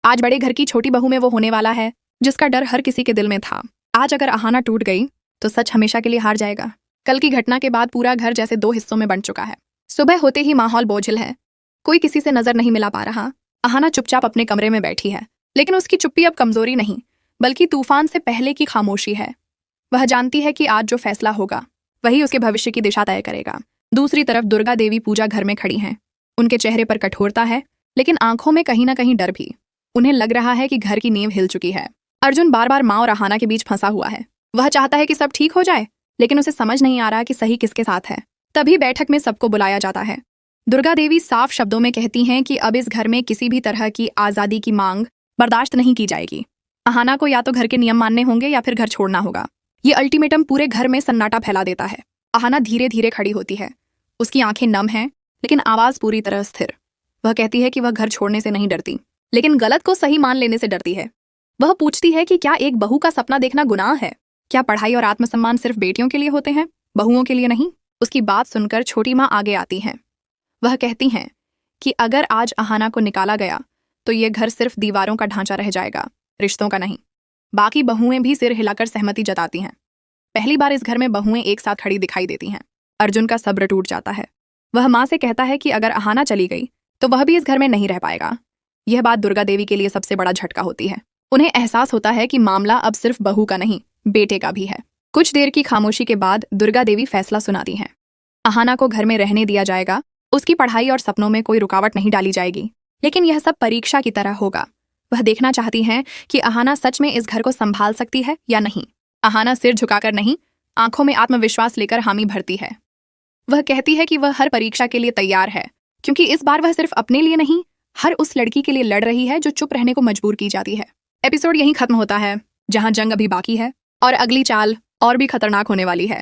आज बड़े घर की छोटी बहू में वो होने वाला है जिसका डर हर किसी के दिल में था। आज अगर अहाना टूट गई तो सच हमेशा के लिए हार जाएगा। कल की घटना के बाद पूरा घर जैसे दो हिस्सों में बंट चुका है। सुबह होते ही माहौल बोझिल है, कोई किसी से नजर नहीं मिला पा रहा। अहाना चुपचाप अपने कमरे में बैठी है, लेकिन उसकी चुप्पी अब कमजोरी नहीं बल्कि तूफान से पहले की खामोशी है। वह जानती है कि आज जो फैसला होगा वही उसके भविष्य की दिशा तय करेगा। दूसरी तरफ दुर्गा देवी पूजा घर में खड़ी हैं। उनके चेहरे पर कठोरता है, लेकिन आंखों में कहीं ना कहीं डर भी। उन्हें लग रहा है कि घर की नींव हिल चुकी है। अर्जुन बार बार माँ और अहाना के बीच फंसा हुआ है। वह चाहता है कि सब ठीक हो जाए, लेकिन उसे समझ नहीं आ रहा कि सही किसके साथ है। तभी बैठक में सबको बुलाया जाता है। दुर्गा देवी साफ शब्दों में कहती हैं कि अब इस घर में किसी भी तरह की आजादी की मांग बर्दाश्त नहीं की जाएगी। अहाना को या तो घर के नियम मानने होंगे या फिर घर छोड़ना होगा। ये अल्टीमेटम पूरे घर में सन्नाटा फैला देता है। अहाना धीरे धीरे खड़ी होती है। उसकी आंखें नम हैं, लेकिन आवाज पूरी तरह स्थिर। वह कहती है कि वह घर छोड़ने से नहीं डरती, लेकिन गलत को सही मान लेने से डरती है। वह पूछती है कि क्या एक बहू का सपना देखना गुनाह है? क्या पढ़ाई और आत्मसम्मान सिर्फ बेटियों के लिए होते हैं, बहुओं के लिए नहीं? उसकी बात सुनकर छोटी माँ आगे आती हैं। वह कहती हैं कि अगर आज अहाना को निकाला गया तो ये घर सिर्फ दीवारों का ढांचा रह जाएगा, रिश्तों का नहीं। बाकी बहुएं भी सिर हिलाकर सहमति जताती हैं। पहली बार इस घर में बहुएं एक साथ खड़ी दिखाई देती हैं। अर्जुन का सब्र टूट जाता है। वह माँ से कहता है कि अगर अहाना चली गई तो वह भी इस घर में नहीं रह पाएगा। यह बात दुर्गा देवी के लिए सबसे बड़ा झटका होती है। उन्हें एहसास होता है कि मामला अब सिर्फ बहू का नहीं, बेटे का भी है। कुछ देर की खामोशी के बाद दुर्गा देवी फैसला सुनाती हैं। अहाना को घर में रहने दिया जाएगा, उसकी पढ़ाई और सपनों में कोई रुकावट नहीं डाली जाएगी, लेकिन यह सब परीक्षा की तरह होगा। वह देखना चाहती हैं कि अहाना सच में इस घर को संभाल सकती है या नहीं। अहाना सिर झुकाकर नहीं, आंखों में आत्मविश्वास लेकर हामी भरती है। वह कहती है कि वह हर परीक्षा के लिए तैयार है, क्योंकि इस बार वह सिर्फ अपने लिए नहीं, हर उस लड़की के लिए लड़ रही है जो चुप रहने को मजबूर की जाती है। एपिसोड यहीं खत्म होता है, जहां जंग अभी बाकी है और अगली चाल और भी खतरनाक होने वाली है।